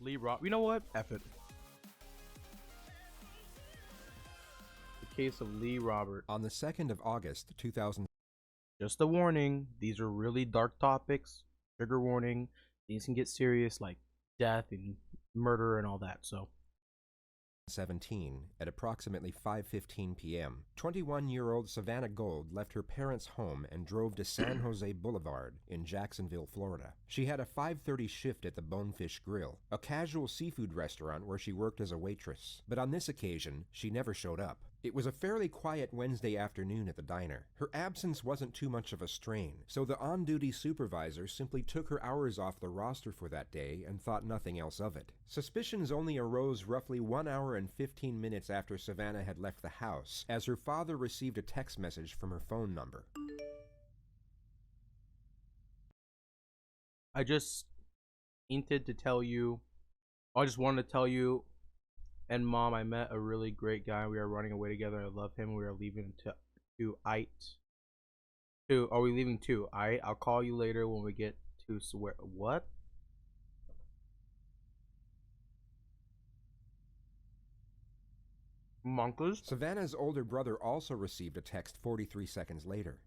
You know what? F it. The case of Lee Robert. On the 2nd of August, 2000. Just a warning, these are really dark topics. Trigger warning. These can get serious, like death and murder and all that. So 17 at approximately 5:15 p.m. 21-year-old Savannah Gold left her parents' home and drove to San Jose Boulevard in Jacksonville, Florida. She had a 5:30 shift at the Bonefish Grill, a casual seafood restaurant where she worked as a waitress. But on this occasion, she never showed up. It was a fairly quiet Wednesday afternoon at the diner. Her absence wasn't too much of a strain, so the on-duty supervisor simply took her hours off the roster for that day and thought nothing else of it. Suspicions only arose roughly 1 hour and 15 minutes after Savannah had left the house, as her father received a text message from her phone number. I just hinted to tell you, I just wanted to tell you, and Mom, I met a really great guy. We are running away together. I love him. We are leaving Are we leaving too? I'll call you later when we get to swear. What? Monkers? Savannah's older brother also received a text 43 seconds later.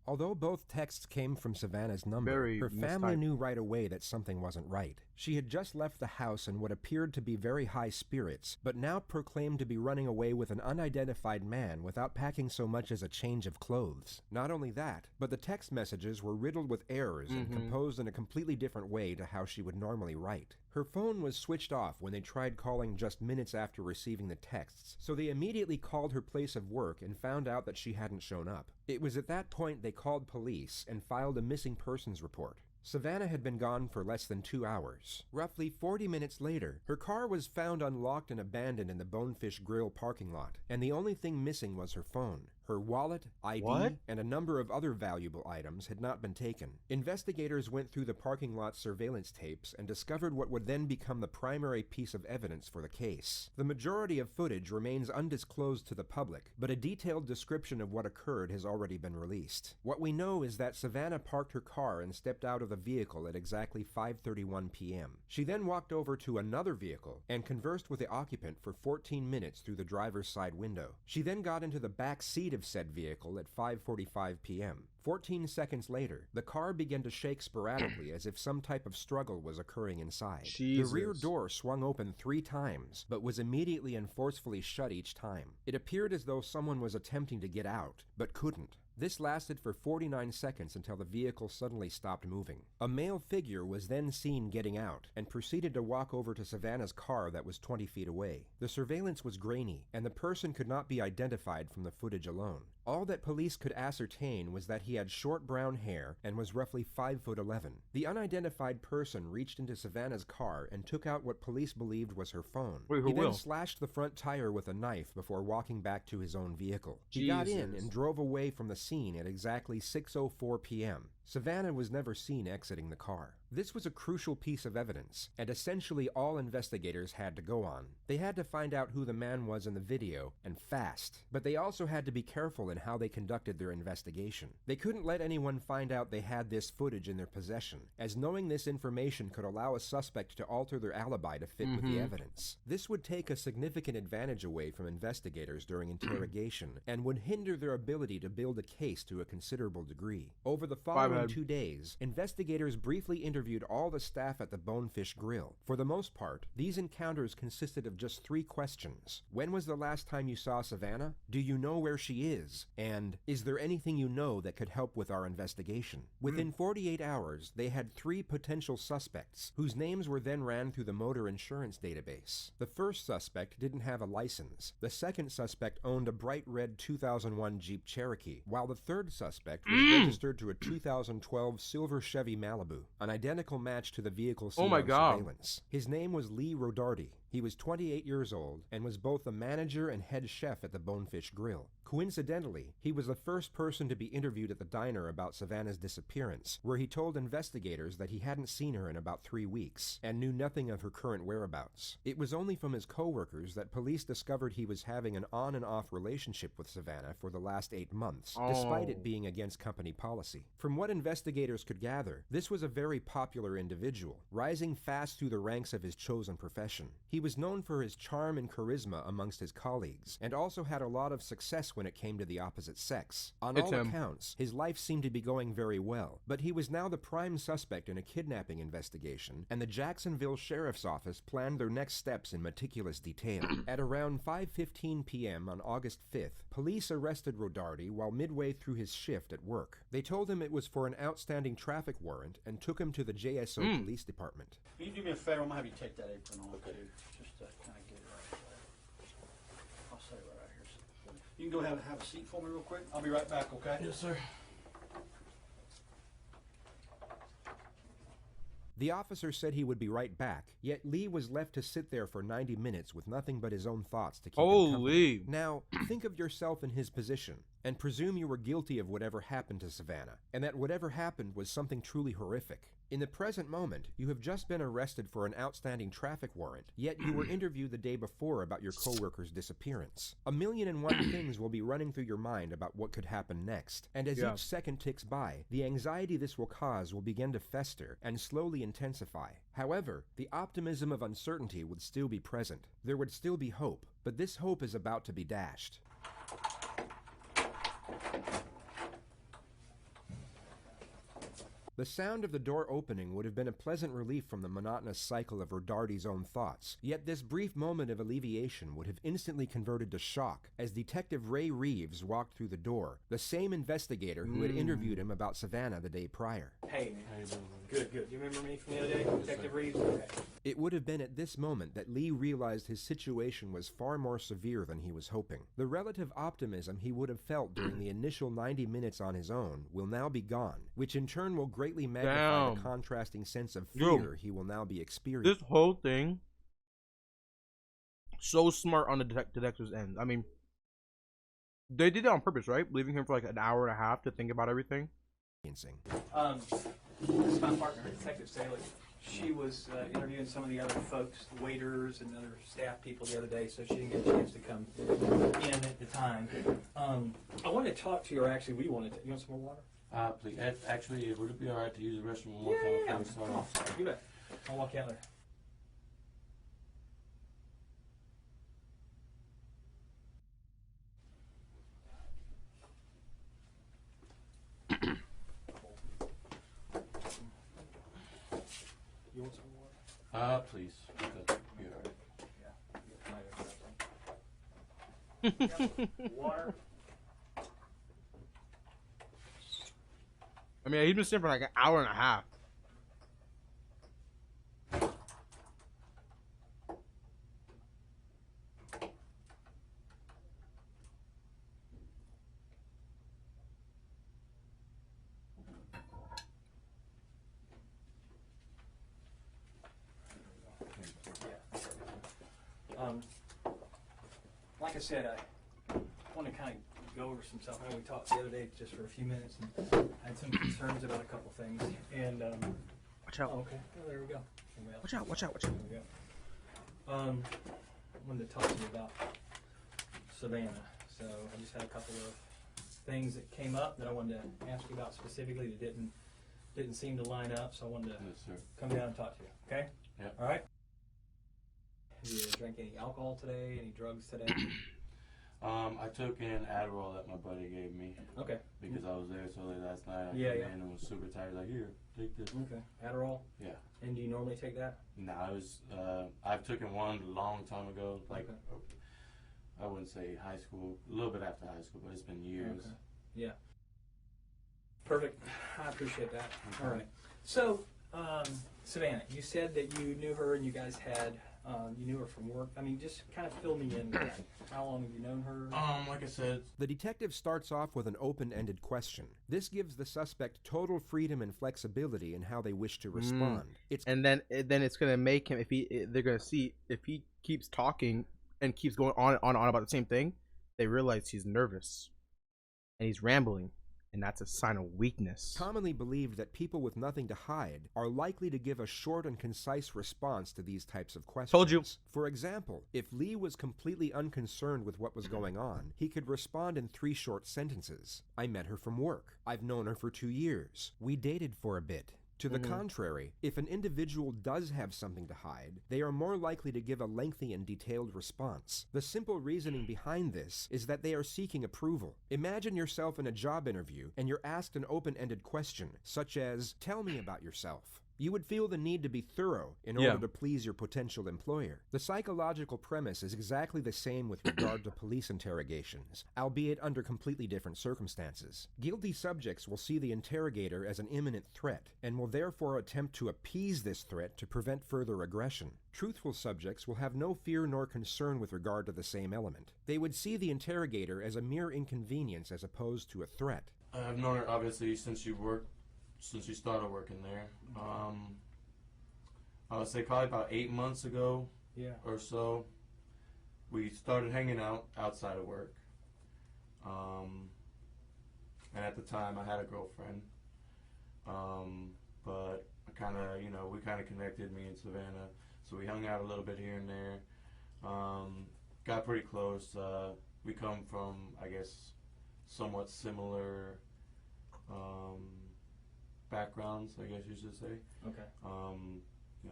Although both texts came from Savannah's number, her family knew right away that something wasn't right. She had just left the house in what appeared to be very high spirits, but now proclaimed to be running away with an unidentified man without packing so much as a change of clothes. Not only that, but the text messages were riddled with errors and composed in a completely different way to how she would normally write. Her phone was switched off when they tried calling just minutes after receiving the texts, so they immediately called her place of work and found out that she hadn't shown up. It was at that point they called police and filed a missing persons report. Savannah had been gone for less than 2 hours. Roughly 40 minutes later, her car was found unlocked and abandoned in the Bonefish Grill parking lot, and the only thing missing was her phone. Her wallet, ID, and a number of other valuable items had not been taken. Investigators went through the parking lot surveillance tapes and discovered what would then become the primary piece of evidence for the case. The majority of footage remains undisclosed to the public, but a detailed description of what occurred has already been released. What we know is that Savannah parked her car and stepped out of the vehicle at exactly 5:31 p.m. She then walked over to another vehicle and conversed with the occupant for 14 minutes through the driver's side window. She then got into the back seat of said vehicle at 5:45 p.m. 14 seconds later, the car began to shake sporadically as if some type of struggle was occurring inside. Jesus. The rear door swung open 3 times, but was immediately and forcefully shut each time. It appeared as though someone was attempting to get out, but couldn't. This lasted for 49 seconds until the vehicle suddenly stopped moving. A male figure was then seen getting out and proceeded to walk over to Savannah's car that was 20 feet away. The surveillance was grainy, and the person could not be identified from the footage alone. All that police could ascertain was that he had short brown hair and was roughly 5'11". The unidentified person reached into Savannah's car and took out what police believed was her phone. He then slashed the front tire with a knife before walking back to his own vehicle. He got in and drove away from the scene at exactly 6:04 p.m. Savannah was never seen exiting the car. This was a crucial piece of evidence, and essentially all investigators had to go on. They had to find out who the man was in the video, and fast. But they also had to be careful in how they conducted their investigation. They couldn't let anyone find out they had this footage in their possession, as knowing this information could allow a suspect to alter their alibi to fit with the evidence. This would take a significant advantage away from investigators during interrogation, and would hinder their ability to build a case to a considerable degree. Over the following 2 days, investigators briefly interviewed all the staff at the Bonefish Grill. For the most part, these encounters consisted of just 3 questions. When was the last time you saw Savannah? Do you know where she is? And is there anything you know that could help with our investigation? Within 48 hours, they had 3 potential suspects, whose names were then ran through the motor insurance database. The first suspect didn't have a license. The second suspect owned a bright red 2001 Jeep Cherokee, while the third suspect was registered to a 2012 silver Chevy Malibu, an identical match to the vehicle seen on surveillance. His name was Lee Rodarte. He was 28 years old and was both the manager and head chef at the Bonefish Grill. Coincidentally, he was the first person to be interviewed at the diner about Savannah's disappearance, where he told investigators that he hadn't seen her in about 3 weeks and knew nothing of her current whereabouts. It was only from his co-workers that police discovered he was having an on and off relationship with Savannah for the last 8 months, despite it being against company policy. From what investigators could gather, this was a very popular individual, rising fast through the ranks of his chosen profession. He was known for his charm and charisma amongst his colleagues, and also had a lot of success when it came to the opposite sex. On all accounts, his life seemed to be going very well, but he was now the prime suspect in a kidnapping investigation, and the Jacksonville Sheriff's Office planned their next steps in meticulous detail. At around 5:15 p.m. on August 5th, police arrested Rodarte while midway through his shift at work. They told him it was for an outstanding traffic warrant and took him to the JSO Police Department. Can you do me a favor? I'm going to have you take that apron off, too, just to kind of get it right there. I'll set it right here. You can go ahead and have a seat for me real quick. I'll be right back, okay? Yes, sir. The officer said he would be right back, yet Lee was left to sit there for 90 minutes with nothing but his own thoughts to keep him company. Now, think of yourself in his position, and presume you were guilty of whatever happened to Savannah, and that whatever happened was something truly horrific. In the present moment, you have just been arrested for an outstanding traffic warrant, yet you were interviewed the day before about your coworker's disappearance. 1,000,001 things will be running through your mind about what could happen next, and as each second ticks by, the anxiety this will cause will begin to fester and slowly intensify. However, the optimism of uncertainty would still be present. There would still be hope, but this hope is about to be dashed. The sound of the door opening would have been a pleasant relief from the monotonous cycle of Rodarte's own thoughts, yet this brief moment of alleviation would have instantly converted to shock as Detective Ray Reeves walked through the door, the same investigator who had interviewed him about Savannah the day prior. Hey, man. How you doing? Good, good. You remember me from the other day, Detective Reeves? Okay. It would have been at this moment that Lee realized his situation was far more severe than he was hoping. The relative optimism he would have felt during the initial 90 minutes on his own will now be gone, which in turn will greatly magnify the contrasting sense of fear he will now be experiencing. This whole thing, so smart on the detective's end. I mean, they did it on purpose, right? Leaving him for like an hour and a half to think about everything. This is my partner, Detective Staley. She was interviewing some of the other folks, waiters and other staff people the other day, so she didn't get a chance to come in at the time. I wanted to talk to you, or actually we wanted to. You want some more water? Please. Actually, would it be all right to use the restroom one more time? Yeah, come on. You bet. I'll walk out there. You want some water? Please. Okay. Be all right. Yeah. Water. I mean, he's been sitting for like an hour and a half. Like I said, I want to kind of go over some stuff. I know we talked the other day just for a few minutes, and I had some concerns about a couple things. And watch out. Oh, okay. Oh, there we go. Watch out! Watch out! Watch out! There we go. I wanted to talk to you about Savannah. So I just had a couple of things that came up that I wanted to ask you about specifically that didn't seem to line up. So I wanted to come down and talk to you. Okay? Yeah. All right. Did you drink any alcohol today? Any drugs today? I took in Adderall that my buddy gave me. Okay. Because I was there so late last night. I Yeah, came yeah. in and was super tired. Like, here, take this. Okay. Adderall? Yeah. And do you normally take that? No, I was. I've taken one a long time ago. Like, Okay. I wouldn't say high school. A little bit after high school, but it's been years. Okay. Yeah. Perfect. I appreciate that. Okay. All right. So, Savannah, you said that you knew her and you guys had You knew her from work. I mean, just kind of fill me in with that. How long have you known her? Like I said, The detective starts off with an open-ended question. This gives the suspect total freedom and flexibility in how they wish to respond. It's And then it's gonna make him, they're gonna see if he keeps talking and keeps going on and on about the same thing, they realize he's nervous and he's rambling, and that's a sign of weakness. commonly believed that people with nothing to hide are likely to give a short and concise response to these types of questions. Told you. For example, if Lee was completely unconcerned with what was going on, he could respond in 3 short sentences. I met her from work. I've known her for 2 years. We dated for a bit. To the contrary, if an individual does have something to hide, they are more likely to give a lengthy and detailed response. The simple reasoning behind this is that they are seeking approval. Imagine yourself in a job interview and you're asked an open-ended question, such as, "Tell me about yourself." You would feel the need to be thorough in order to please your potential employer. The psychological premise is exactly the same with regard to police interrogations, albeit under completely different circumstances. Guilty subjects will see the interrogator as an imminent threat, and will therefore attempt to appease this threat to prevent further aggression. Truthful subjects will have no fear nor concern with regard to the same element. They would see the interrogator as a mere inconvenience as opposed to a threat. I've known her obviously since she started working there. I would say probably about 8 months ago or so, we started hanging out outside of work. And at the time I had a girlfriend. But we kind of connected, me and Savannah. So we hung out a little bit here and there. Got pretty close. We come from, I guess, somewhat similar backgrounds, I guess you should say. Okay.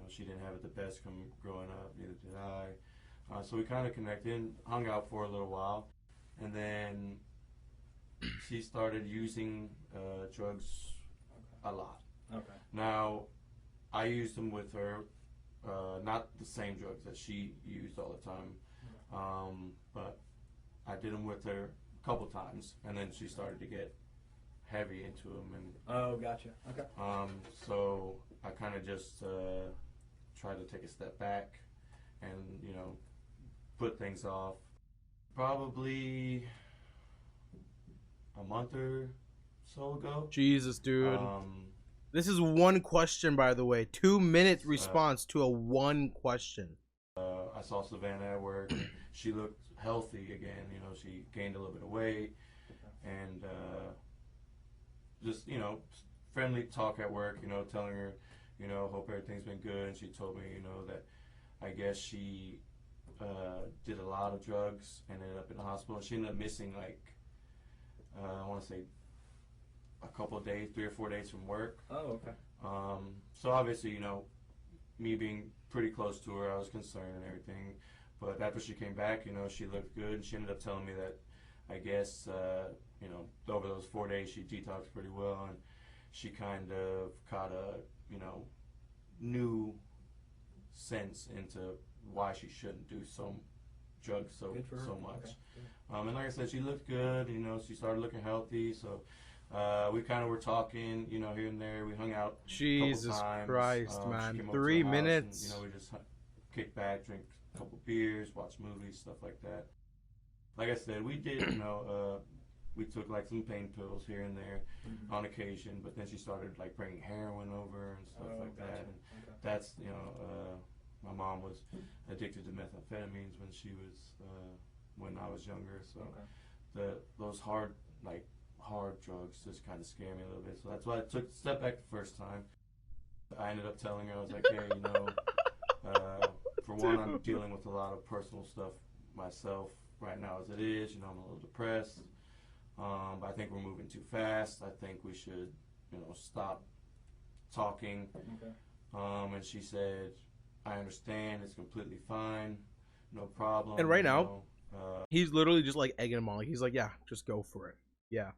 She didn't have it the best growing up, neither did I. So we kind of connected and hung out for a little while. And then she started using drugs a lot. Okay. Now, I used them with her, not the same drugs that she used all the time, but I did them with her a couple times, and then she started to get heavy into them. And oh, gotcha. Okay. so I kind of just tried to take a step back and, put things off. Probably a month or so ago. Jesus, dude. This is one question, by the way. 2 minute response to a one question. I saw Savannah at work. And she looked healthy again. She gained a little bit of weight, and just friendly talk at work. Telling her, hope everything's been good. And she told me, that I guess she did a lot of drugs and ended up in the hospital. She ended up missing I want to say a couple of days, 3 or 4 days from work. Oh, okay. So obviously, me being pretty close to her, I was concerned and everything. But after she came back, she looked good, and she ended up telling me that, I guess, over those 4 days, she detoxed pretty well, and she kind of caught a, new sense into why she shouldn't do some drugs so much. Okay. And like I said, she looked good. She started looking healthy. So we kind of were talking, here and there. We hung out. Jesus a couple times. Christ, She man. came over to 3 the house minutes. And, we just kicked back, drink a couple beers, watch movies, stuff like that. Like I said, we did, we took some pain pills here and there on occasion. But then she started bringing heroin over and stuff like gotcha. that. And that's, my mom was addicted to methamphetamines when I was younger. So those hard drugs just kind of scare me a little bit. So that's why I took a step back the first time. I ended up telling her, I was like, hey, for one, I'm dealing with a lot of personal stuff myself right now as it is. I'm a little depressed. But I think we're moving too fast. I think we should, stop talking. Okay. And she said, I understand, it's completely fine, no problem. And right now, he's literally just egging him on. He's like, yeah, just go for it. Yeah.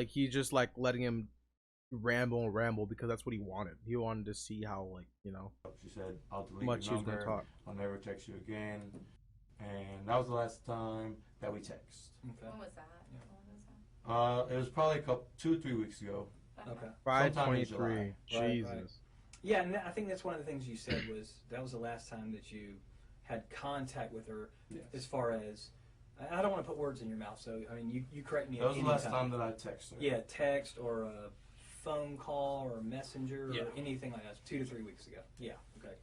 He's just letting him ramble because that's what he wanted. He wanted to see how She said, I'll delete much your he was gonna number, talk. I'll never text you again. And that was the last time that we text. Okay. When was that? When was that? It was probably 2 or 3 weeks ago. Okay. Sometime in 5/23. July. Jesus. Right. Yeah, and I think that's one of the things you said was that was the last time that you had contact with her Yes. as far as, I don't want to put words in your mouth, so I mean, you correct me. That was at the any last time that I texted her. Yeah, text or a phone call or a messenger Yeah. or anything like that. 2 to 3 weeks ago. Yeah, okay.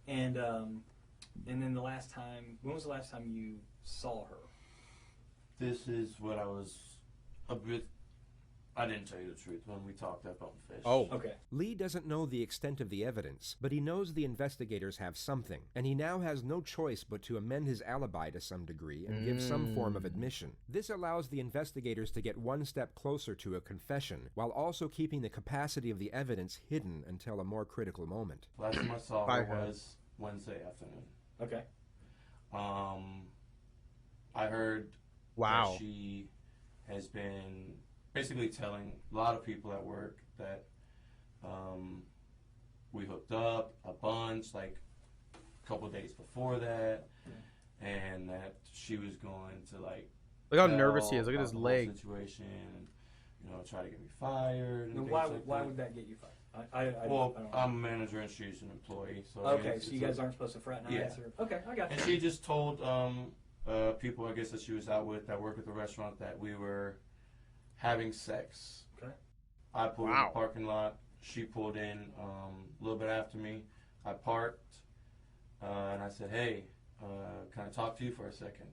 And then the last time, when was the last time you saw her? This is what I was a bit. I didn't tell you the truth when we talked up on Fish. Oh. Okay. Lee doesn't know the extent of the evidence, but he knows the investigators have something, and he now has no choice but to amend his alibi to some degree and give some form of admission. This allows the investigators to get one step closer to a confession, while also keeping the capacity of the evidence hidden until a more critical moment. Last time I saw her was Wednesday afternoon. Okay. I heard that she has been basically telling a lot of people at work that we hooked up a bunch, like a couple days before that, and that she was going to like. Look how nervous he is. Look at about his the whole leg. situation, and, you know, try to get me fired. And Now, things why like why that. would that get you fired? Well, I don't know. I'm a manager and she's an employee. So Okay, so you guys aren't supposed to fraternize? Yeah. Or, okay, I got you. And she just told people, I guess, that she was out with that work at the restaurant that we were having sex. Okay. I pulled in the parking lot. She pulled in a little bit after me. I parked, and I said, "Hey, can I talk to you for a second?"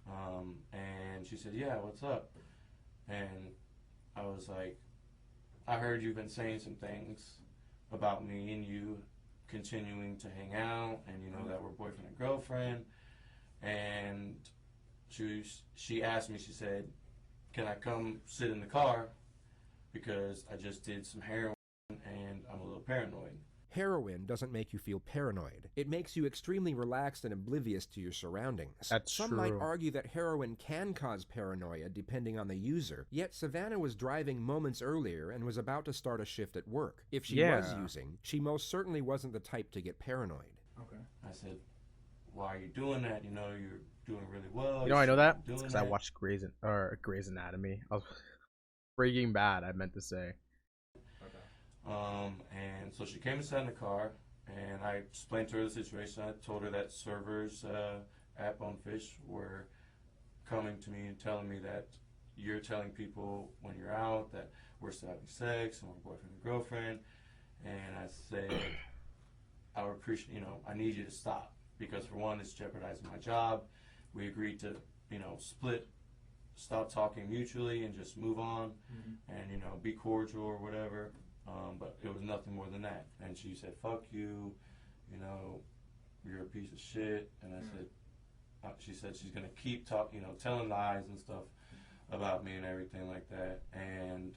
And she said, "Yeah, what's up?" And I was like, "I heard you've been saying some things about me and you continuing to hang out, and you know that we're boyfriend and girlfriend." And she asked me, she said, "Can I come sit in the car because I just did some heroin and I'm a little paranoid." Heroin doesn't make you feel paranoid. It makes you extremely relaxed and oblivious to your surroundings. That's Some true. might argue that heroin can cause paranoia depending on the user, yet Savannah was driving moments earlier and was about to start a shift at work. If she was using, she most certainly wasn't the type to get paranoid. Okay. I said, "Why are you doing that? You know, you're doing really well." You know, I know that Doing because I that." watched Grey's Anatomy. I was Breaking Bad. I meant to say. And so she came and sat in the car, and I explained to her the situation. I told her that servers at Bonefish were coming to me and telling me that you're telling people when you're out that we're still having sex and we're boyfriend and girlfriend. And I said, I would appreciate, you know, I need you to stop because for one, it's jeopardizing my job. We agreed to, you know, stop talking mutually and just move on and, you know, be cordial or whatever. But it was nothing more than that. And she said, "Fuck you, you know, you're a piece of shit." And I said, she said she's going to keep talking, you know, telling lies and stuff about me and everything like that. And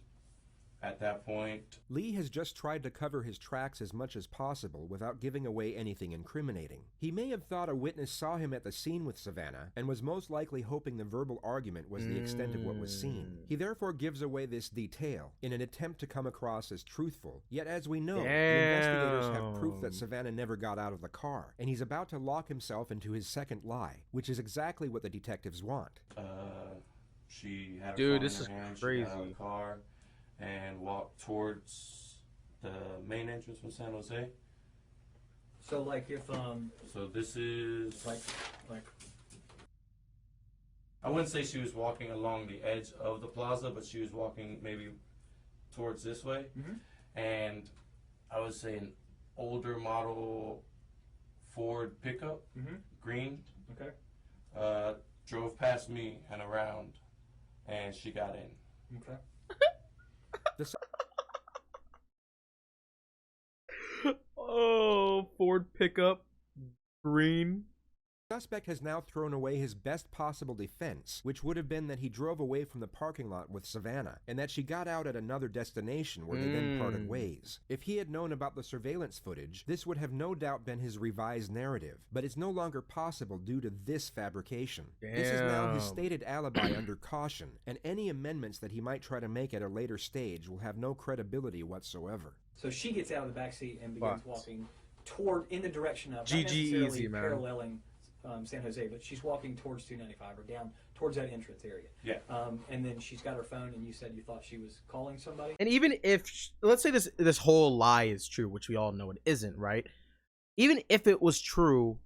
at that point, Lee has just tried to cover his tracks as much as possible without giving away anything incriminating. He may have thought a witness saw him at the scene with Savannah and was most likely hoping the verbal argument was the extent of what was seen. He therefore gives away this detail in an attempt to come across as truthful. Yet as we know, the investigators have proof that Savannah never got out of the car, and he's about to lock himself into his second lie, which is exactly what the detectives want. she had her Dude, phone this in is her hand. She crazy. got out of the car and walked towards the main entrance from San Jose. So like if So this is like I wouldn't say she was walking along the edge of the plaza, but she was walking maybe towards this way. And I would say an older model Ford pickup, green, drove past me and around, and she got in. okay. Oh, Ford pickup, green. The suspect has now thrown away his best possible defense, which would have been that he drove away from the parking lot with Savannah, and that she got out at another destination where they then parted ways. If he had known about the surveillance footage, this would have no doubt been his revised narrative, but it's no longer possible due to this fabrication. This is now his stated alibi under caution, and any amendments that he might try to make at a later stage will have no credibility whatsoever. So she gets out of the backseat and begins But walking in the direction of not GG necessarily easy, man. paralleling San Jose, but she's walking towards 295 or down towards that entrance area. Yeah. And then she's got her phone, and you said you thought she was calling somebody. And even if, let's say this whole lie is true, which we all know it isn't, right? Even if it was true,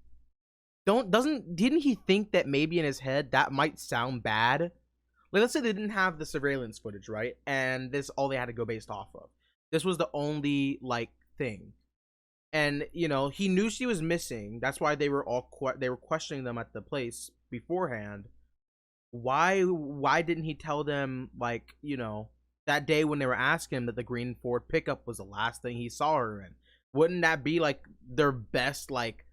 didn't he think that maybe in his head that might sound bad? Like, let's say they didn't have the surveillance footage, right? And this all they had to go based off of. This was the only like thing. And he knew she was missing. That's why they were they were questioning them at the place beforehand. Why didn't he tell them, like, that day when they were asking him that the green Ford pickup was the last thing he saw her in? Wouldn't that be like their best like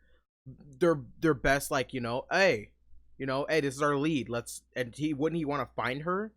hey, hey, this is our lead. Wouldn't he want to find her?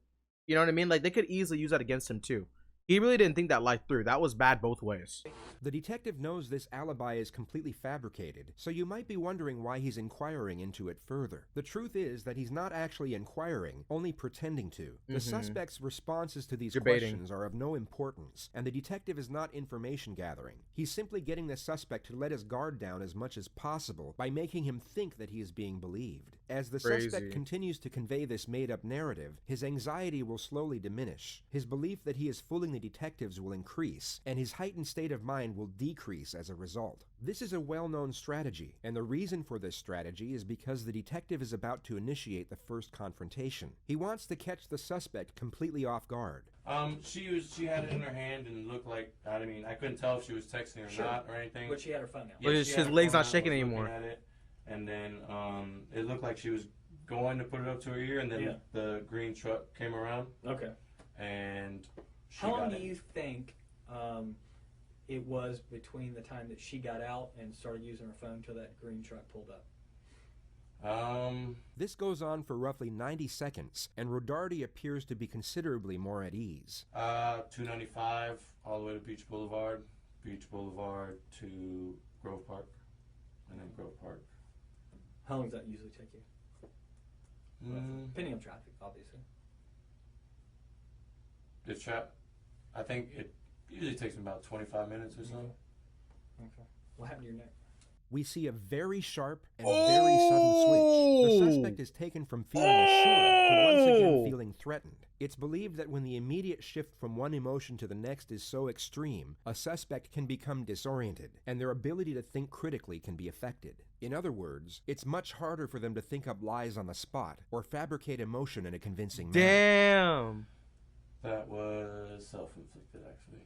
You know what I mean? Like, they could easily use that against him too. He really didn't think that light through. That was bad both ways. The detective knows this alibi is completely fabricated, so you might be wondering why he's inquiring into it further. The truth is that he's not actually inquiring, only pretending to. The suspect's responses to these questions are of no importance, and the detective is not information gathering. He's simply getting the suspect to let his guard down as much as possible by making him think that he is being believed. As the suspect continues to convey this made-up narrative, his anxiety will slowly diminish. His belief that he is fooling the detectives will increase, and his heightened state of mind will decrease as a result. This is a well-known strategy, and the reason for this strategy is because the detective is about to initiate the first confrontation. He wants to catch the suspect completely off guard. She had it in her hand and looked like, I mean, I couldn't tell if she was texting or not or anything. But she had her phone out. Yeah, his leg's not shaking anymore. And then it looked like she was going to put it up to her ear, and then the green truck came around. Okay. And how long do you think it was between the time that she got out and started using her phone till that green truck pulled up? This goes on for roughly 90 seconds, and Rodarte appears to be considerably more at ease. 295 all the way to Beach Boulevard to Grove Park, and then Grove Park. How long does that usually take you? Depending on traffic, obviously. I think it usually takes me about 25 minutes or so. Okay. What happened to your neck? We see a very sharp and very sudden switch. The suspect is taken from feeling assured to once again feeling threatened. It's believed that when the immediate shift from one emotion to the next is so extreme, a suspect can become disoriented, and their ability to think critically can be affected. In other words, it's much harder for them to think up lies on the spot or fabricate emotion in a convincing manner. Damn. That was self-inflicted, actually.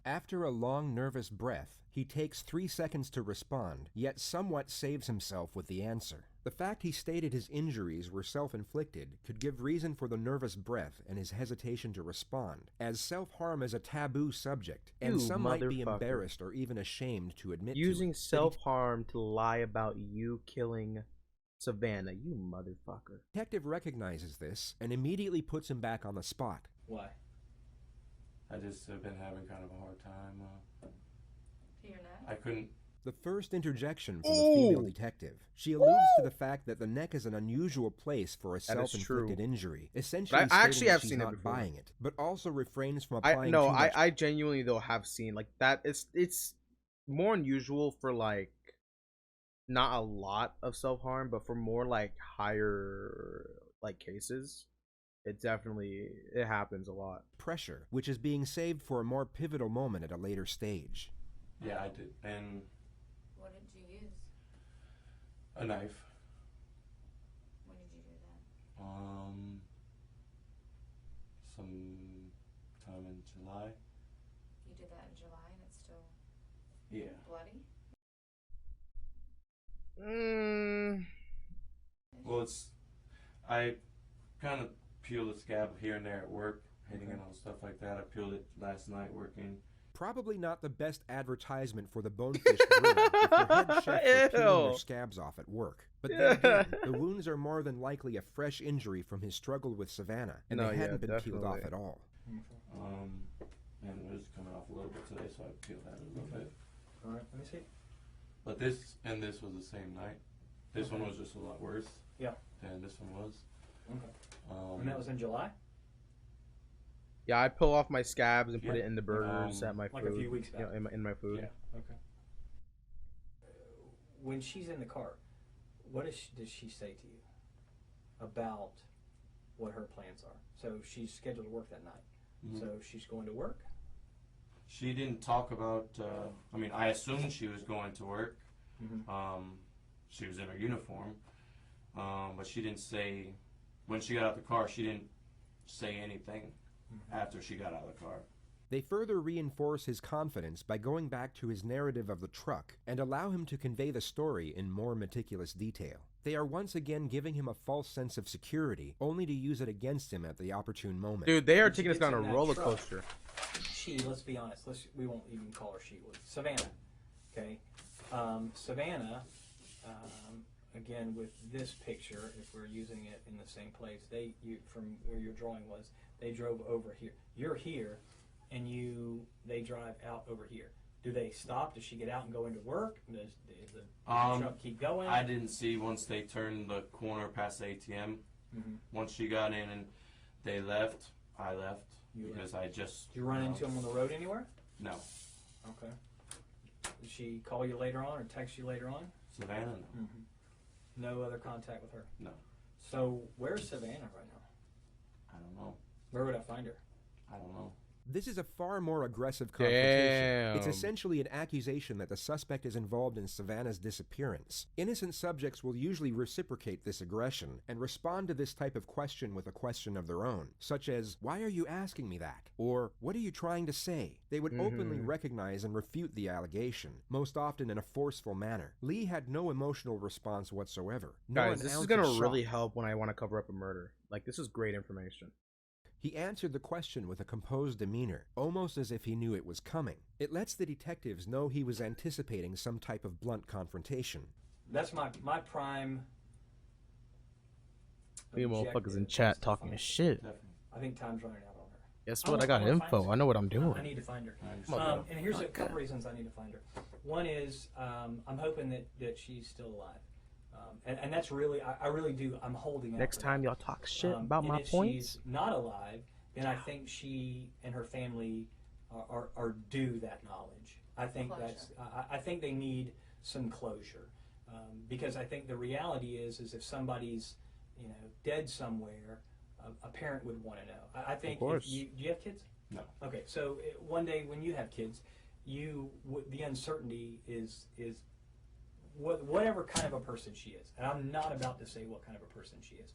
After a long, nervous breath, he takes 3 seconds to respond, yet somewhat saves himself with the answer. The fact he stated his injuries were self-inflicted could give reason for the nervous breath and his hesitation to respond, as self-harm is a taboo subject, and some might be embarrassed or even ashamed to admit using self-harm to lie about you killing Savannah, you motherfucker. The detective recognizes this and immediately puts him back on the spot. Why? I just have been having kind of a hard time. You're not? I couldn't. The first interjection from the female detective. She alludes to the fact that the neck is an unusual place for a self-inflicted injury, essentially I actually have she's seen not it before. buying it, but also refrains from applying I genuinely though have seen like that. It's more unusual for like not a lot of self-harm, but for more like higher like cases. It happens a lot. Pressure, which is being saved for a more pivotal moment at a later stage. Yeah, I did. And what did you use? a knife. When did you do that? Sometime in July. You did that in July and it's still bloody? Well, I kind of peeled the scab here and there at work, hitting it on stuff like that. I peeled it last night working. Probably not the best advertisement for the Bonefish Grill if your head chefs are peeling their scabs off at work. But then again, the wounds are more than likely a fresh injury from his struggle with Savannah, and they hadn't been peeled off at all. And it was coming off a little bit today, so I peeled that a little bit. All right, let me see. But this and this was the same night. This one was just a lot worse. Yeah. Than this one was. Okay. And that was in July? Yeah, I pull off my scabs and put it in the burgers at my food. Like a few weeks back. In my food. Yeah. Okay. When she's in the car, what does she say to you about what her plans are? So she's scheduled to work that night. Mm-hmm. So she's going to work? She didn't talk about, I mean, I assumed she was going to work. Mm-hmm. she was in her uniform. But she didn't say, when she got out the car, she didn't say anything after she got out of the car. They further reinforce his confidence by going back to his narrative of the truck and allow him to convey the story in more meticulous detail. They are once again giving him a false sense of security, only to use it against him at the opportune moment. Dude, they are When she taking us gets down a in that roller truck, coaster. She, let's be honest, we won't even call her she, Savannah, okay? Savannah, again, with this picture, if we're using it in the same place, from where your drawing was, they drove over here. You're here, and they drive out over here. Do they stop? Does she get out and go into work? Does the truck keep going? I didn't see once they turned the corner past the ATM. Once she got in and they left, I left. Because I just... Did you run into them on the road anywhere? No. Okay. Did she call you later on or text you later on? Savannah, no. No other contact with her? No. So where's Savannah right now? I don't know. Where would I find her? I don't know. This is a far more aggressive confrontation. Damn. It's essentially an accusation that the suspect is involved in Savannah's disappearance. Innocent subjects will usually reciprocate this aggression and respond to this type of question with a question of their own, such as, "Why are you asking me that?" Or, "What are you trying to say?" They would openly recognize and refute the allegation, most often in a forceful manner. Lee had no emotional response whatsoever. Guys, this is gonna really help when I want to cover up a murder. Like, this is great information. He answered the question with a composed demeanor, almost as if he knew it was coming. It lets the detectives know he was anticipating some type of blunt confrontation. That's my prime. Me motherfuckers in chat talking shit. Definitely. I think time's running out on her. Guess what? I got info. I know what I'm doing. I need to find her. Nice. And here's a couple reasons I need to find her. One is I'm hoping that she's still alive. And that's really, I really do, I'm holding out. Next for time that. y'all talk shit about And my if points. she's not alive, then I think she and her family are due that knowledge. I think I think they need some closure. Because I think the reality is if somebody's, dead somewhere, a parent would want to know. I think, do you have kids? No. Okay, so one day when you have kids, the uncertainty is whatever kind of a person she is. And I'm not about to say what kind of a person she is.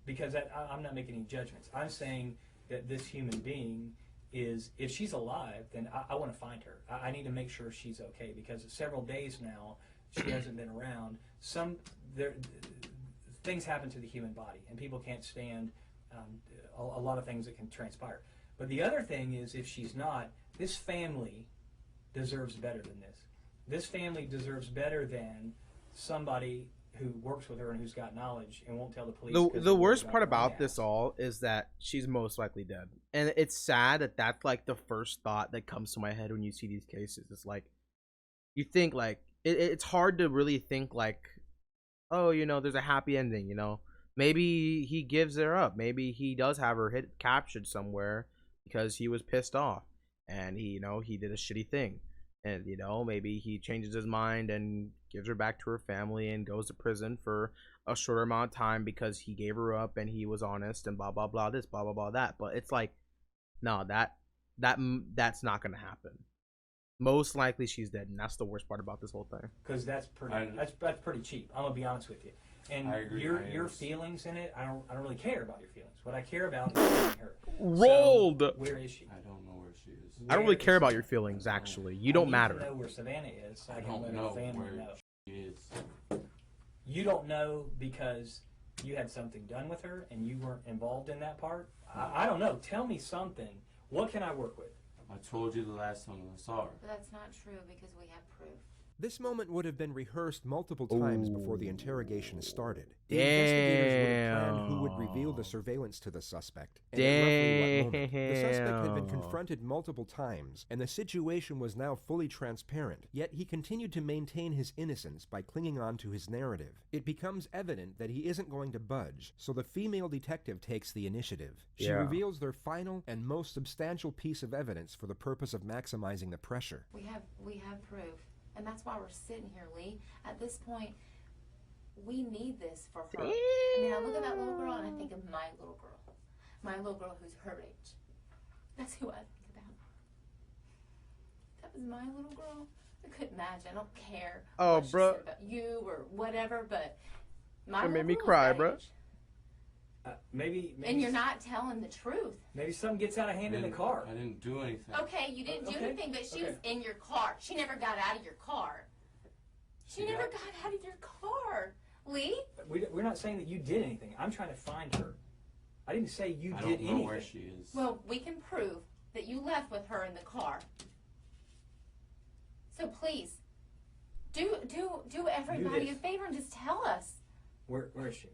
Because I'm not making any judgments. I'm saying that this human being is, if she's alive, then I want to find her. I need to make sure she's okay, because several days now she hasn't been around. Things happen to the human body, and people can't stand a lot of things that can transpire. But the other thing is, if she's not, this family deserves better than this. This family deserves better than somebody who works with her and who's got knowledge and won't tell the police. The worst part about this all is that she's most likely dead. And it's sad that that's like the first thought that comes to my head when you see these cases. It's like, you think like, it's hard to really think like, oh, there's a happy ending, Maybe he gives her up. Maybe he does have her captured somewhere because he was pissed off and he did a shitty thing. And, maybe he changes his mind and gives her back to her family and goes to prison for a shorter amount of time because he gave her up and he was honest and blah, blah, blah, this, blah, blah, blah, that. But it's like, no, that's not going to happen. Most likely she's dead, and that's the worst part about this whole thing. Because that's pretty cheap. I'm going to be honest with you. And your feelings in it, I don't really care about your feelings. What I care about is finding her. Rolled! So, where is she? I don't know where she is. I don't really care about your feelings, actually. You don't matter. I need to know where Savannah is. So I can don't let know her family where know. she is. You don't know because you had something done with her and you weren't involved in that part? I don't know. Tell me something. What can I work with? I told you the last time I saw her. But that's not true because we have proof. This moment would have been rehearsed multiple times before the interrogation started. The Damn. investigators would have planned who would reveal the surveillance to the suspect, and at roughly what moment. The suspect had been confronted multiple times, and the situation was now fully transparent, yet he continued to maintain his innocence by clinging on to his narrative. It becomes evident that he isn't going to budge, so the female detective takes the initiative. She reveals their final and most substantial piece of evidence for the purpose of maximizing the pressure. We have proof. And that's why we're sitting here, Lee. At this point, we need this for her. I mean, I look at that little girl and I think of my little girl. My little girl who's her age. That's who I think about. That was my little girl, I couldn't imagine. I don't care Oh, what she bro. said about you or whatever, but my That made little me girl was cry, that bro. age. Maybe And you're not telling the truth. Maybe something gets out of hand in the car. I didn't do anything. Okay, you didn't do Okay, anything, but she okay. was in your car. She never got out of your car. She never got out of your car. Lee? We're not saying that you did anything. I'm trying to find her. I didn't say you I did don't know anything. where she is. Well, we can prove that you left with her in the car. So please, do everybody this. a favor and just tell us. Where is she?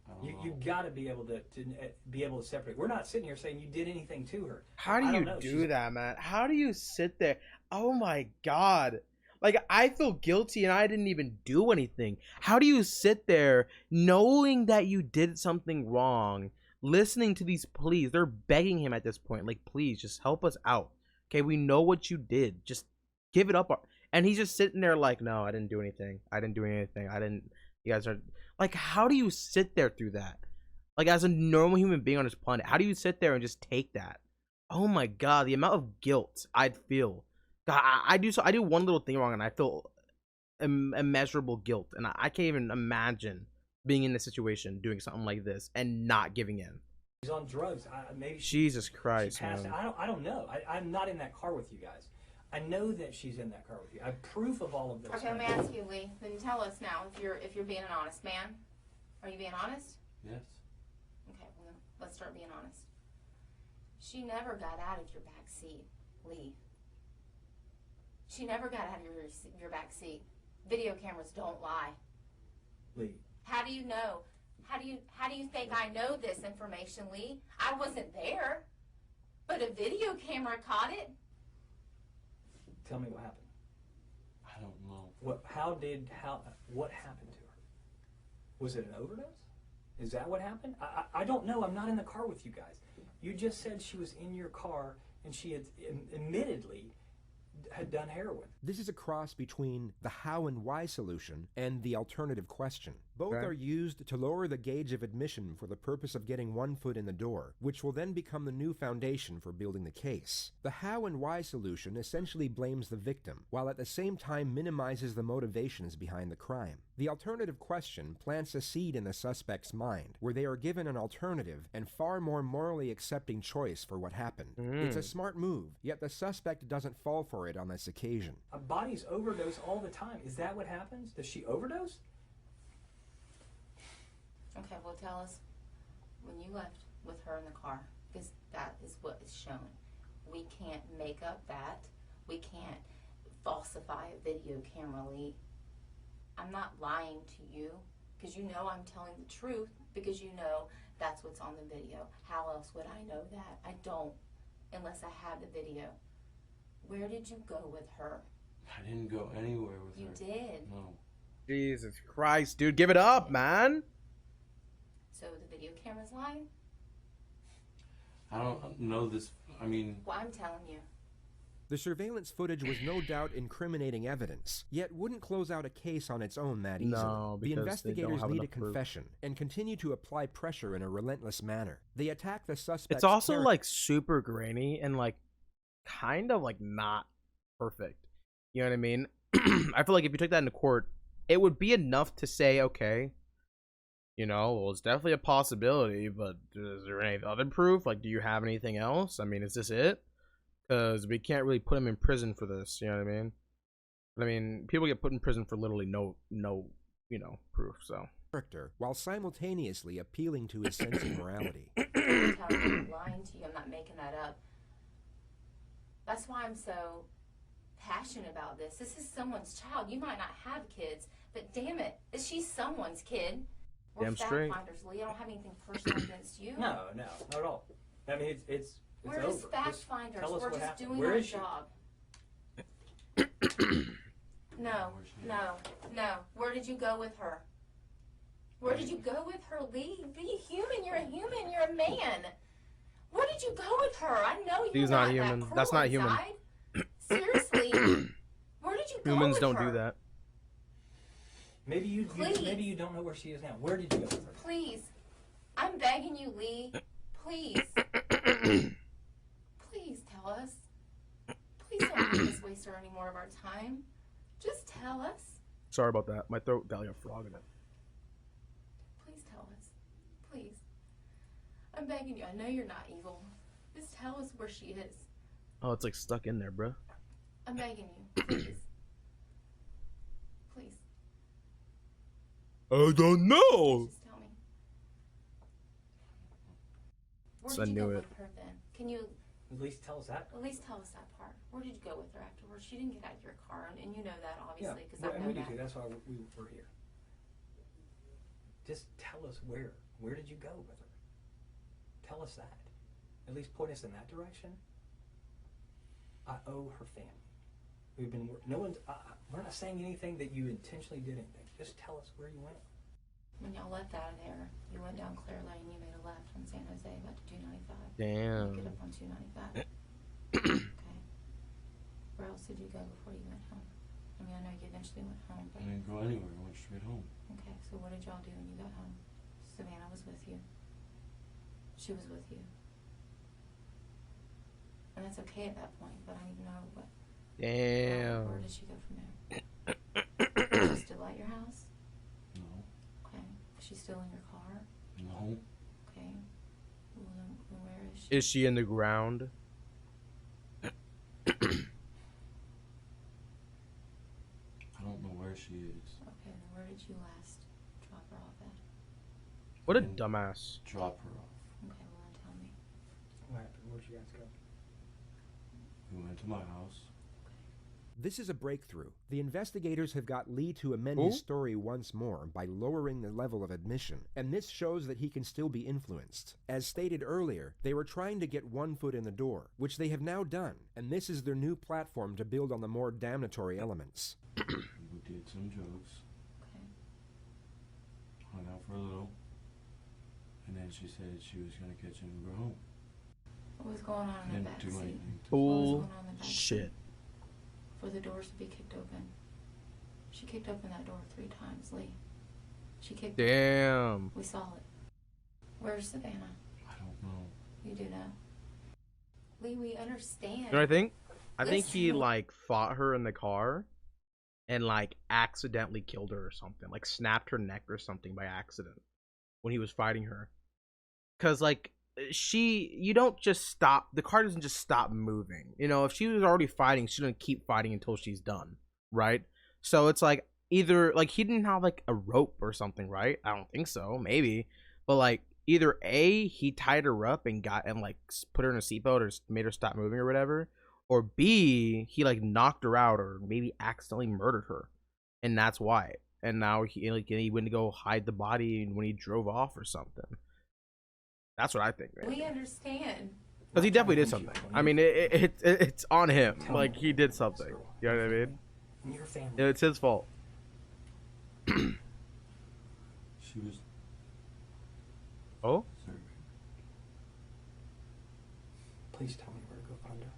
I don't know. You got to be able to separate. We're not sitting here saying you did anything to her. How do I you don't know. do She's- that, man? How do you sit there? Oh my god. Like, I feel guilty and I didn't even do anything. How do you sit there knowing that you did something wrong, listening to these pleas? They're begging him at this point, like, please, just help us out. Okay, we know what you did. Just give it up. And he's just sitting there like, no, I didn't do anything. I didn't do anything. You guys are... Like, how do you sit there through that? Like, as a normal human being on this planet, how do you sit there and just take that? Oh my god, the amount of guilt I'd feel. God, I do one little thing wrong and I feel immeasurable guilt, and I can't even imagine being in this situation, doing something like this, and not giving in. She's on drugs. Maybe Jesus she Christ, passed. man. I don't know. I'm not in that car with you guys. I know that she's in that car with you. I have proof of all of this. Okay, let me ask you, Lee. Then tell us now if you're being an honest man. Are you being honest? Yes. Okay, well then let's start being honest. She never got out of your back seat, Lee. She never got out of your back seat. Video cameras don't lie. Lee. How do you know? How do you think I know this information, Lee? I wasn't there, but a video camera caught it. Tell me what happened. I don't know. What happened to her? Was it an overdose? Is that what happened? I don't know. I'm not in the car with you guys. You just said she was in your car and she had admittedly had done heroin. This is a cross between the how and why solution and the alternative question. Both Okay. are used to lower the gauge of admission for the purpose of getting one foot in the door, which will then become the new foundation for building the case. The how and why solution essentially blames the victim, while at the same time minimizes the motivations behind the crime. The alternative question plants a seed in the suspect's mind, where they are given an alternative and far more morally accepting choice for what happened. It's a smart move, yet the suspect doesn't fall for it on this occasion. Bodies overdose all the time. Is that what happens? Does she overdose? Okay, well tell us when you left with her in the car, because that is what is shown. We can't make up that. We can't falsify a video camera, Lee. I'm not lying to you, because you know I'm telling the truth, because you know that's what's on the video. How else would I know that? I don't, unless I have the video. Where did you go with her? I didn't go anywhere with You her. did. No. Jesus Christ, dude, give it up, man. So the video camera's lying? I don't know this. I mean, Well, I'm telling you. The surveillance footage was no doubt incriminating evidence, yet wouldn't close out a case on its own that easily. No, The because they don't investigators have need a enough proof. confession and continue to apply pressure in a relentless manner. They attack the suspect. It's also like super grainy and like kind of like not perfect. You know what I mean? I feel like if you took that into court, it would be enough to say, okay, you know, well, it's definitely a possibility, but is there any other proof? Like, do you have anything else? I mean, is this it? Because we can't really put him in prison for this. You know what I mean? I mean, people get put in prison for literally no, you know, proof. So. character, while simultaneously appealing to his sense of morality. I'm telling you, I'm lying to you. I'm not making that up. That's why I'm so passionate about this. This is someone's child. You might not have kids, but damn it, she's someone's kid. We're Damn fact straight. finders, Lee. I don't have anything personal against you. No, not at all. I mean, it's We're over. just fact finders. tell us We're what just happened. doing Where our is she? job. No. Where did you go with her? Where did you go with her, Lee? Be a human. You're a human. You're a man. Where did you go with her? I know you're He's not that human. cruel That's not human. inside. Seriously. Where did you go Humans with don't her? do that. Maybe you Please. maybe you don't know where she is now. Where did you go with her? Please. I'm begging you, Lee. Please. Please tell us. Please don't do this with waste any more of our time. Just tell us. Sorry about that. My throat got like a frog in it. Please tell us. Please. I'm begging you. I know you're not evil. Just tell us where she is. Oh, it's like stuck in there, bro. I'm begging you. Please. Please. I don't know. Just tell me. So Where I did you knew go it. with her then? Can you At least tell us that. at least tell us that part? Where did you go with her afterwards? She didn't get out of your car, and you know that obviously because I and know we do that. too. That's why we're here. Just tell us where. Where did you go with her? Tell us that. At least point us in that direction. I owe her family. We've been. No one's. We're not saying anything that you intentionally did anything. Just tell us where you went. When y'all left out of there, you went down Claire Lane. You made a left on San Jose, back to 295. Damn. You get up on 295. Okay. Where else did you go before you went home? I mean, I know you eventually went home, I but didn't go anywhere. I went straight home. okay. So what did y'all do when you got home? Savannah was with you. She was with you. And that's okay at that point, but I need to know what. Damn. Where did she go from there? Is she still at your house? No. Okay. Is she still in your car? No. Okay. Well, then where is she? Is she in the ground? I don't know where she is. Okay, then where did you last drop her off at? What a dumbass. Drop her off. Okay, well then tell me. What happened? Where'd you guys go? We went to my house. This is a breakthrough. The investigators have got Lee to amend Who? his story once more by lowering the level of admission, and this shows that he can still be influenced. As stated earlier, they were trying to get one foot in the door, which they have now done, and this is their new platform to build on the more damnatory elements. We did some jokes, Okay. hung out for a little, and then she said she was gonna catch an Uber home. What was going on in the Didn't back do seat? anything. What was going on in the back Shit. seat? For the doors to be kicked open. She kicked open that door 3 times, Lee. She kicked it. Damn. We saw it. Where's Savannah? I don't know. You do know. Lee, we understand. You know what I think? I think he Listen. like fought her in the car and like accidentally killed her or something. Like snapped her neck or something by accident when he was fighting her. Cause like you don't just stop, the car doesn't just stop moving. You know, if she was already fighting, she doesn't keep fighting until she's done, right? So it's like either like he didn't have like a rope or something, right? I don't think so, maybe. But like either A, he tied her up and like put her in a seatbelt or made her stop moving or whatever, or B, he like knocked her out or maybe accidentally murdered her, and that's why. And now he went to go hide the body when he drove off or something. That's what I think, man. We understand. Because he definitely did something. I mean, it's on him. Tell Like me. he did something. You know what I mean? And your family. It's his fault. She was Oh, serving. Please tell me where to go find her.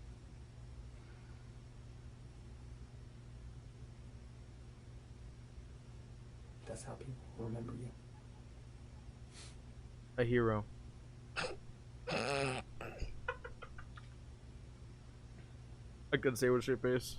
That's how people remember you. a hero. I couldn't say with your face.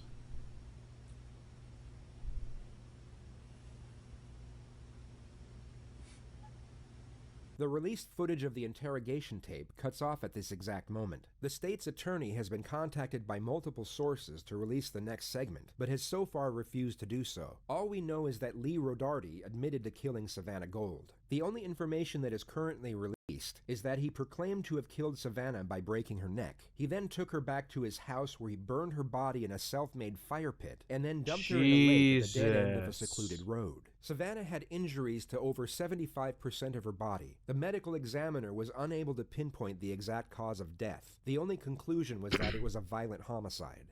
The released footage of the interrogation tape cuts off at this exact moment. The state's attorney has been contacted by multiple sources to release the next segment, but has so far refused to do so. All we know is that Lee Rodarte admitted to killing Savannah Gold. The only information that is currently released is that he proclaimed to have killed Savannah by breaking her neck. He then took her back to his house where he burned her body in a self-made fire pit and then dumped her in a lake at the dead end of a Jesus. secluded road. Savannah had injuries to over 75% of her body. The medical examiner was unable to pinpoint the exact cause of death. The only conclusion was that it was a violent homicide.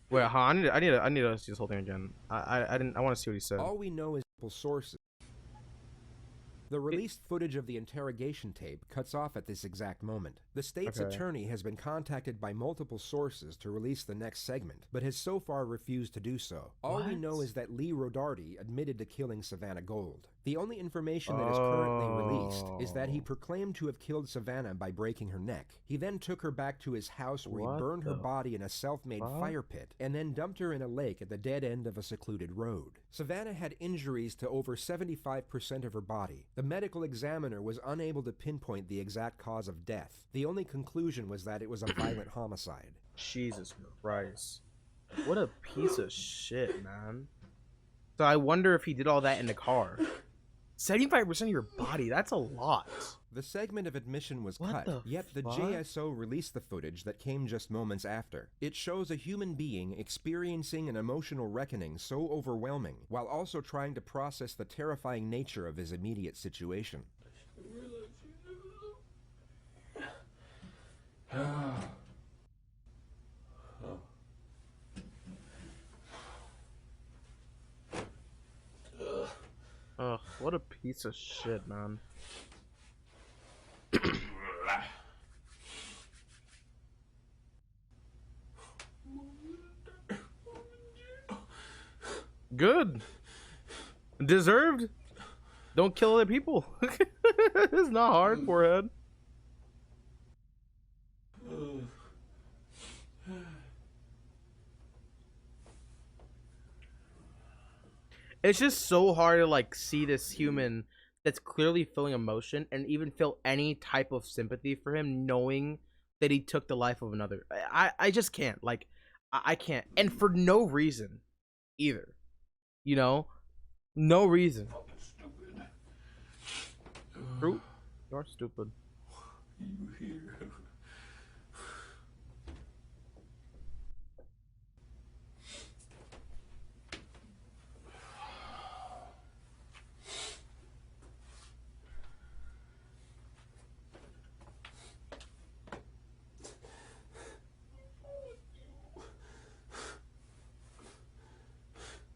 Wait, I need to see this whole thing again. I want to see what he said. All we know is multiple sources. The released footage of the interrogation tape cuts off at this exact moment. The state's attorney has been contacted by multiple sources to release the next segment, but has so far refused to do so. All we know is that Lee Rodarte admitted to killing Savannah Gold. The only information that is currently released is that he proclaimed to have killed Savannah by breaking her neck. He then took her back to his house where he burned her body in a self-made fire pit and then dumped her in a lake at the dead end of a secluded road. Savannah had injuries to over 75% of her body. The medical examiner was unable to pinpoint the exact cause of death. The only conclusion was that it was a violent homicide. Jesus Christ. What a piece of shit, man. So I wonder if he did all that in the car. 75% of your body, that's a lot. The segment of admission was What cut, the yet the fuck? JSO released the footage that came just moments after. It shows a human being experiencing an emotional reckoning so overwhelming, while also trying to process the terrifying nature of his immediate situation. Ugh, what a piece of shit, man. Good. Deserved. Don't kill other people. It's not hard, forehead. It's just so hard to like see this human that's clearly feeling emotion and even feel any type of sympathy for him, knowing that he took the life of another. I just can't. Like, I can't. And for no reason either. You know? No reason. True? You're stupid. You here?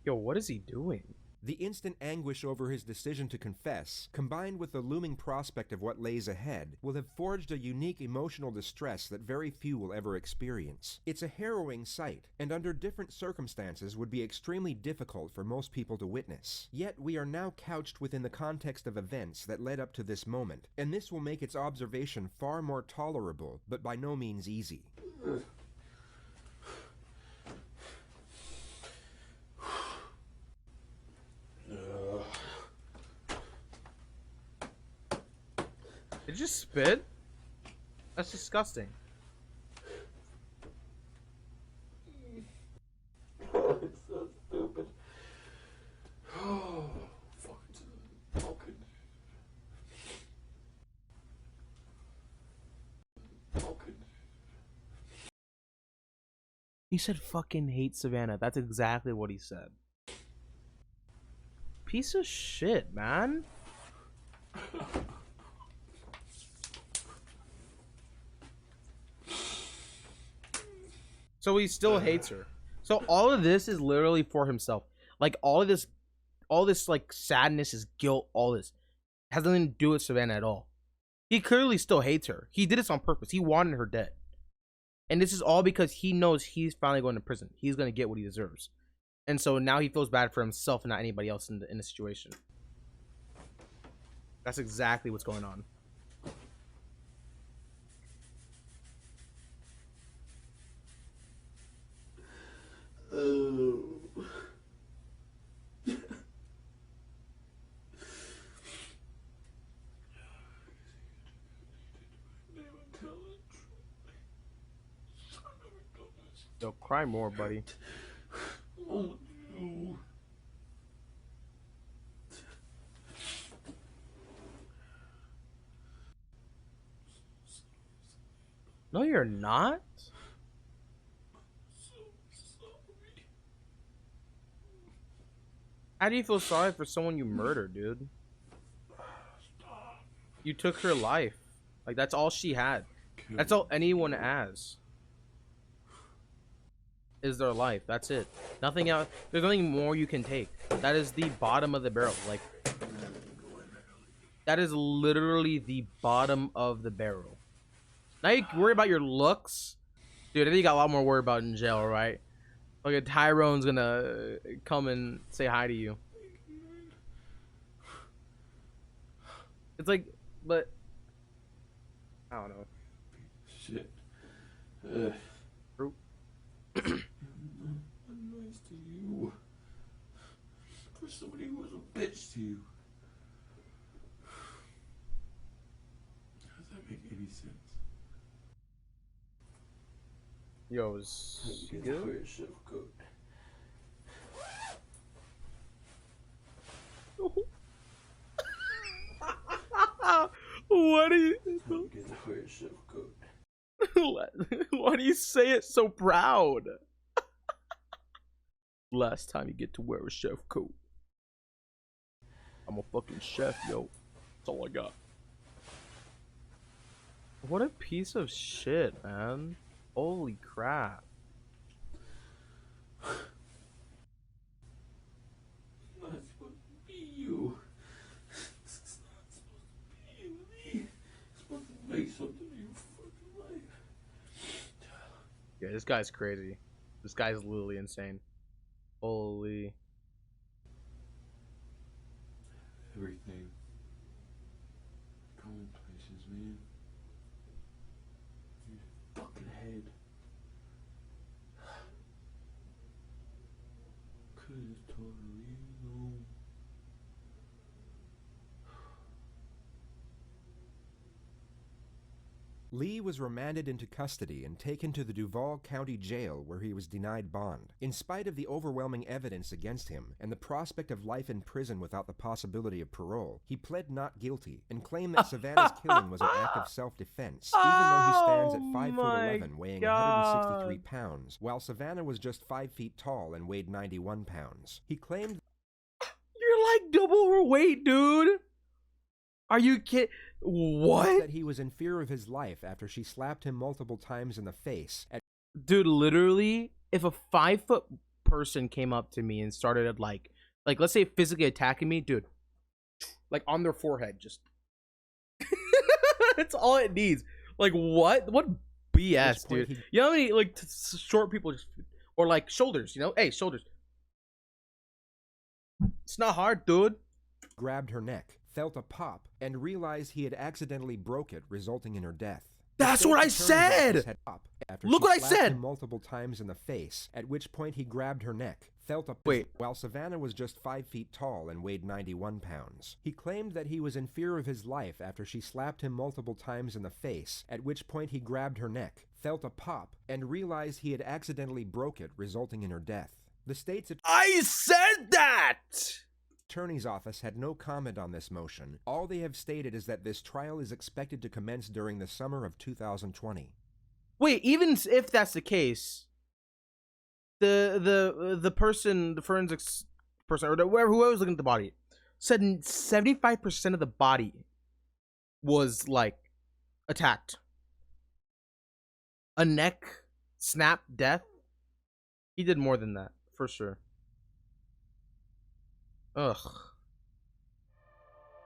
Yo, what is he doing? The instant anguish over his decision to confess, combined with the looming prospect of what lays ahead, will have forged a unique emotional distress that very few will ever experience. It's a harrowing sight, and under different circumstances would be extremely difficult for most people to witness. Yet we are now couched within the context of events that led up to this moment, and this will make its observation far more tolerable, but by no means easy. Did you just spit? That's disgusting. It's so stupid. Oh, fucking. He said fucking hate Savannah. That's exactly what he said. Piece of shit, man. So he still hates her. So all of this is literally for himself. Like all this like sadness, is guilt, all this has nothing to do with Savannah at all. He clearly still hates her. He did this on purpose. He wanted her dead. And this is all because he knows he's finally going to prison. He's going to get what he deserves. And so now he feels bad for himself and not anybody else in the situation. That's exactly what's going on. Yo, cry more, buddy. No, you're not. How do you feel sorry for someone you murdered, dude? You took her life. Like, that's all she had. That's all anyone has. Is their life. That's it. Nothing else. There's nothing more you can take. That is the bottom of the barrel. Like, That is literally the bottom of the barrel. Now you worry about your looks, dude. I think you got a lot more to worry about in jail, right? Like Tyrone's gonna come and say hi to you. It's like, but I don't know. Shit. Fruit. I'm nice to you. For somebody who was a bitch to you. How does that make any sense? Yo, is You get good? to wear a chef coat. What do you? You get to wear a chef coat. Why do you say it so proud? Last time you get to wear a chef coat. I'm a fucking chef, yo. That's all I got. What a piece of shit, man. Holy crap. It's not supposed to be you. It's not supposed to be me. It's supposed to make something of your fucking life. Yeah, this guy's crazy. This guy's literally insane. Holy. Everything. Going places, man. Your fucking head. Could've just told her, leave me alone. Lee was remanded into custody and taken to the Duval County Jail where he was denied bond. In spite of the overwhelming evidence against him and the prospect of life in prison without the possibility of parole, he pled not guilty and claimed that Savannah's killing was an act of self-defense, even though he stands at 5'11", weighing 163 pounds, while Savannah was just 5 feet tall and weighed 91 pounds. He claimed, You're like double overweight, dude. Are you kidding? What? that he was in fear of his life after she slapped him multiple times in the face. Dude, literally, if a 5-foot person came up to me and started like let's say physically attacking me, dude, like on their forehead, just that's all it needs. Like what BS, dude? You know how many like short people just, or like shoulders, you know? Hey, shoulders. It's not hard, dude. Grabbed her neck, felt a pop, and realized he had accidentally broke it, resulting in her death. That's what I said! Look what I said! Him multiple times in the face, at which point he grabbed her neck, felt a Wait. while Savannah was just 5 feet tall and weighed 91 pounds. He claimed that he was in fear of his life after she slapped him multiple times in the face, at which point he grabbed her neck, felt a pop, and realized he had accidentally broke it, resulting in her death. The state's I said that! Attorney's office had no comment on this motion. All they have stated is that this trial is expected to commence during the summer of 2020. Wait, even if that's the case, the person, the forensics person, or whoever was looking at the body, said 75% of the body was like attacked. A neck snap death. He did more than that, for sure. Ugh.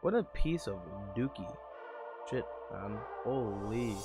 What a piece of dookie. Shit, man. Holy.